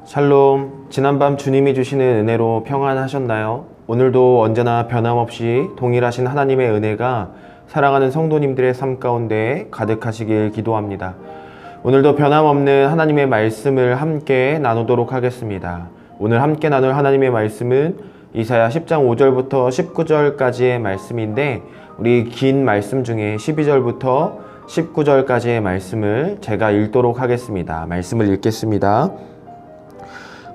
샬롬, 지난밤 주님이 주시는 은혜로 평안하셨나요? 오늘도 언제나 변함없이 동일하신 하나님의 은혜가 사랑하는 성도님들의 삶 가운데 가득하시길 기도합니다. 오늘도 변함없는 하나님의 말씀을 함께 나누도록 하겠습니다. 오늘 함께 나눌 하나님의 말씀은 이사야 10장 5절부터 19절까지의 말씀인데, 우리 긴 말씀 중에 12절부터 19절까지의 말씀을 제가 읽도록 하겠습니다. 말씀을 읽겠습니다.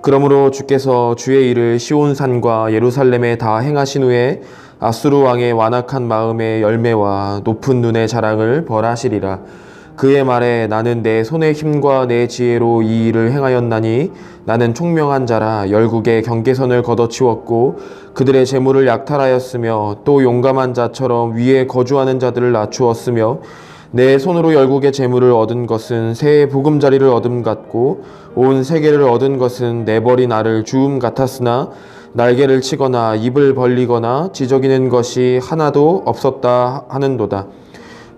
그러므로 주께서 주의 일을 시온산과 예루살렘에 다 행하신 후에 아수르 왕의 완악한 마음의 열매와 높은 눈의 자랑을 벌하시리라. 그의 말에 나는 내 손의 힘과 내 지혜로 이 일을 행하였나니 나는 총명한 자라. 열국의 경계선을 걷어치웠고 그들의 재물을 약탈하였으며 또 용감한 자처럼 위에 거주하는 자들을 낮추었으며 내 손으로 열국의 재물을 얻은 것은 새의 보금자리를 얻음 같고 온 세계를 얻은 것은 내버린 알을 주움 같았으나 날개를 치거나 입을 벌리거나 지저귀는 것이 하나도 없었다 하는도다.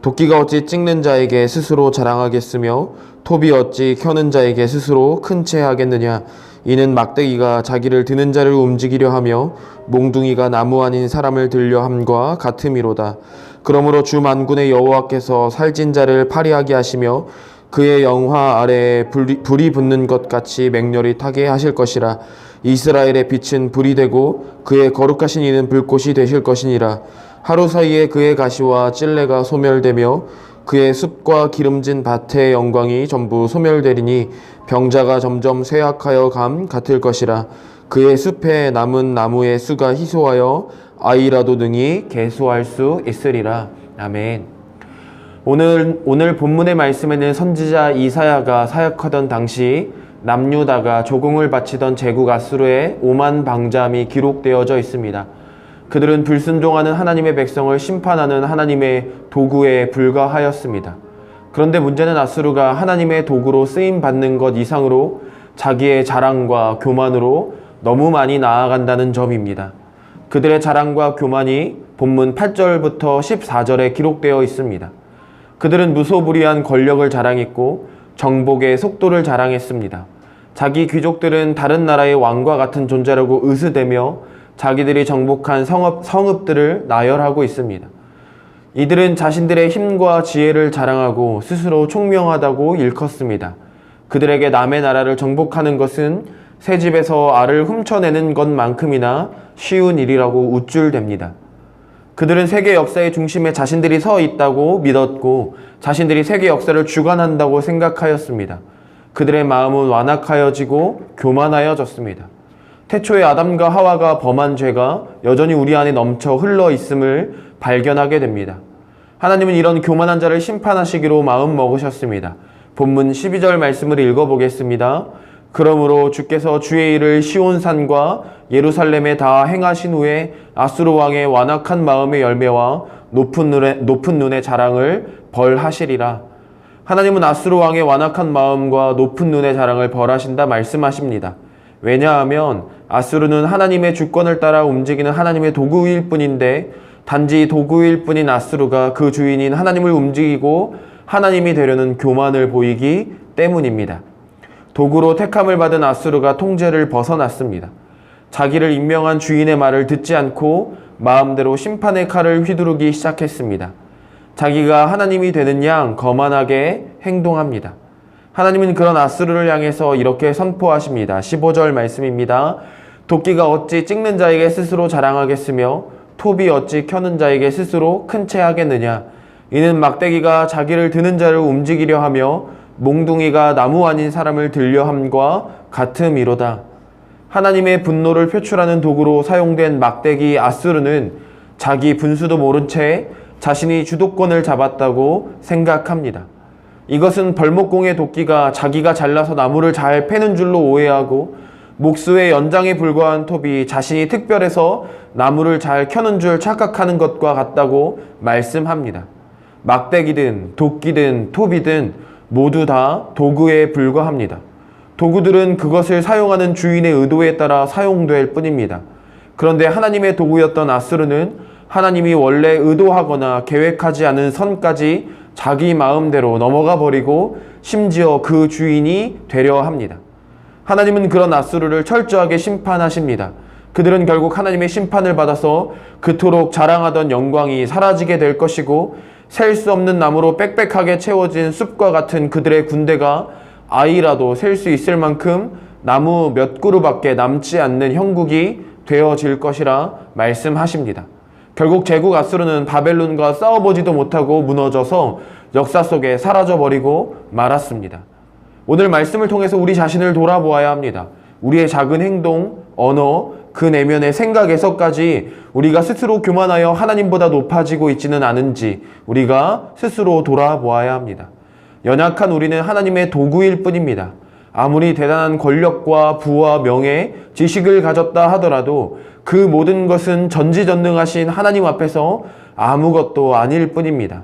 도끼가 어찌 찍는 자에게 스스로 자랑하겠으며 톱이 어찌 켜는 자에게 스스로 큰 채 하겠느냐. 이는 막대기가 자기를 드는 자를 움직이려 하며 몽둥이가 나무 아닌 사람을 들려 함과 같음이로다. 그러므로 주 만군의 여호와께서 살찐 자를 파리하게 하시며 그의 영화 아래에 불이 붙는 것 같이 맹렬히 타게 하실 것이라. 이스라엘의 빛은 불이 되고 그의 거룩하신 이는 불꽃이 되실 것이니라. 하루 사이에 그의 가시와 찔레가 소멸되며 그의 숲과 기름진 밭의 영광이 전부 소멸되리니 병자가 점점 쇠약하여 감 같을 것이라. 그의 숲에 남은 나무의 수가 희소하여 아이라도 능히 계수할 수 있으리라. 아멘. 오늘 본문의 말씀에는 선지자 이사야가 사역하던 당시 남유다가 조공을 바치던 제국 아수르의 오만 방자함이 기록되어져 있습니다. 그들은 불순종하는 하나님의 백성을 심판하는 하나님의 도구에 불과하였습니다. 그런데 문제는 아수르가 하나님의 도구로 쓰임받는 것 이상으로 자기의 자랑과 교만으로 너무 많이 나아간다는 점입니다. 그들의 자랑과 교만이 본문 8절부터 14절에 기록되어 있습니다. 그들은 무소불위한 권력을 자랑했고 정복의 속도를 자랑했습니다. 자기 귀족들은 다른 나라의 왕과 같은 존재라고 의스대며 자기들이 정복한 성읍들을 나열하고 있습니다. 이들은 자신들의 힘과 지혜를 자랑하고 스스로 총명하다고 일컫습니다. 그들에게 남의 나라를 정복하는 것은 새 집에서 알을 훔쳐내는 것만큼이나 쉬운 일이라고 우쭐댑니다. 그들은 세계 역사의 중심에 자신들이 서 있다고 믿었고 자신들이 세계 역사를 주관한다고 생각하였습니다. 그들의 마음은 완악하여지고 교만하여졌습니다. 태초에 아담과 하와가 범한 죄가 여전히 우리 안에 넘쳐 흘러 있음을 발견하게 됩니다. 하나님은 이런 교만한 자를 심판하시기로 마음 먹으셨습니다. 본문 12절 말씀을 읽어보겠습니다. 그러므로 주께서 주의 일을 시온산과 예루살렘에 다 행하신 후에 아수르 왕의 완악한 마음의 열매와 높은 눈의 자랑을 벌하시리라. 하나님은 아수르 왕의 완악한 마음과 높은 눈의 자랑을 벌하신다 말씀하십니다. 왜냐하면 아수르는 하나님의 주권을 따라 움직이는 하나님의 도구일 뿐인데 단지 도구일 뿐인 아수르가 그 주인인 하나님을 움직이고 하나님이 되려는 교만을 보이기 때문입니다. 도구로 택함을 받은 아수르가 통제를 벗어났습니다. 자기를 임명한 주인의 말을 듣지 않고 마음대로 심판의 칼을 휘두르기 시작했습니다. 자기가 하나님이 되는 양 거만하게 행동합니다. 하나님은 그런 아수르를 향해서 이렇게 선포하십니다. 15절 말씀입니다. 도끼가 어찌 찍는 자에게 스스로 자랑하겠으며 톱이 어찌 켜는 자에게 스스로 큰 채 하겠느냐. 이는 막대기가 자기를 드는 자를 움직이려 하며 몽둥이가 나무 아닌 사람을 들려 함과 같음이로다. 하나님의 분노를 표출하는 도구로 사용된 막대기 아수르는 자기 분수도 모른 채 자신이 주도권을 잡았다고 생각합니다. 이것은 벌목공의 도끼가 자기가 잘라서 나무를 잘 패는 줄로 오해하고 목수의 연장에 불과한 톱이 자신이 특별해서 나무를 잘 켜는 줄 착각하는 것과 같다고 말씀합니다. 막대기든 도끼든 톱이든 모두 다 도구에 불과합니다. 도구들은 그것을 사용하는 주인의 의도에 따라 사용될 뿐입니다. 그런데 하나님의 도구였던 아수르는 하나님이 원래 의도하거나 계획하지 않은 선까지 자기 마음대로 넘어가 버리고 심지어 그 주인이 되려 합니다. 하나님은 그런 앗수르를 철저하게 심판하십니다. 그들은 결국 하나님의 심판을 받아서 그토록 자랑하던 영광이 사라지게 될 것이고, 셀 수 없는 나무로 빽빽하게 채워진 숲과 같은 그들의 군대가 아이라도 셀 수 있을 만큼 나무 몇 그루밖에 남지 않는 형국이 되어질 것이라 말씀하십니다. 결국 제국 앗수르는 바벨론과 싸워보지도 못하고 무너져서 역사 속에 사라져버리고 말았습니다. 오늘 말씀을 통해서 우리 자신을 돌아보아야 합니다. 우리의 작은 행동, 언어, 그 내면의 생각에서까지 우리가 스스로 교만하여 하나님보다 높아지고 있지는 않은지 우리가 스스로 돌아보아야 합니다. 연약한 우리는 하나님의 도구일 뿐입니다. 아무리 대단한 권력과 부와 명예, 지식을 가졌다 하더라도 그 모든 것은 전지전능하신 하나님 앞에서 아무것도 아닐 뿐입니다.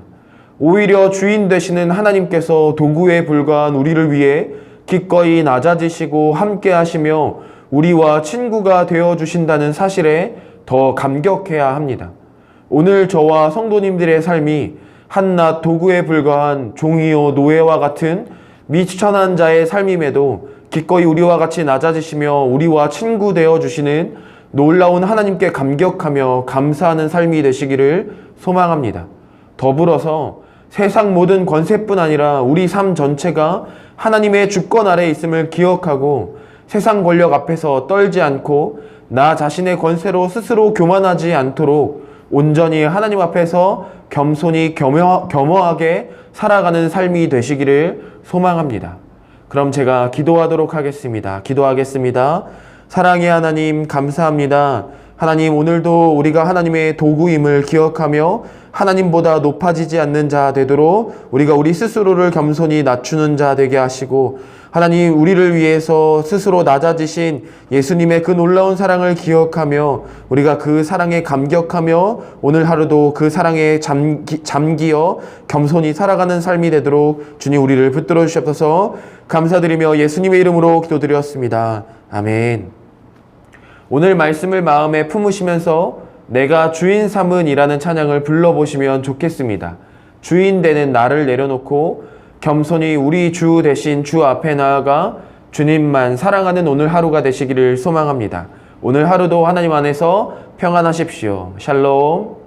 오히려 주인 되시는 하나님께서 도구에 불과한 우리를 위해 기꺼이 낮아지시고 함께 하시며 우리와 친구가 되어주신다는 사실에 더 감격해야 합니다. 오늘 저와 성도님들의 삶이 한낱 도구에 불과한 종이요 노예와 같은 미천한 자의 삶임에도 기꺼이 우리와 같이 낮아지시며 우리와 친구 되어주시는 놀라운 하나님께 감격하며 감사하는 삶이 되시기를 소망합니다. 더불어서 세상 모든 권세뿐 아니라 우리 삶 전체가 하나님의 주권 아래에 있음을 기억하고 세상 권력 앞에서 떨지 않고 나 자신의 권세로 스스로 교만하지 않도록 온전히 하나님 앞에서 겸손히 겸허하게 살아가는 삶이 되시기를 소망합니다. 그럼 제가 기도하도록 하겠습니다. 기도하겠습니다. 사랑의 하나님, 감사합니다. 하나님, 오늘도 우리가 하나님의 도구임을 기억하며 하나님보다 높아지지 않는 자 되도록 우리가 우리 스스로를 겸손히 낮추는 자 되게 하시고, 하나님, 우리를 위해서 스스로 낮아지신 예수님의 그 놀라운 사랑을 기억하며 우리가 그 사랑에 감격하며 오늘 하루도 그 사랑에 잠기어 겸손히 살아가는 삶이 되도록 주님 우리를 붙들어 주시옵소서. 감사드리며 예수님의 이름으로 기도드렸습니다. 아멘. 오늘 말씀을 마음에 품으시면서 내가 주인 삼은이라는 찬양을 불러보시면 좋겠습니다. 주인 되는 나를 내려놓고 겸손히 우리 주 대신 주 앞에 나아가 주님만 사랑하는 오늘 하루가 되시기를 소망합니다. 오늘 하루도 하나님 안에서 평안하십시오. 샬롬.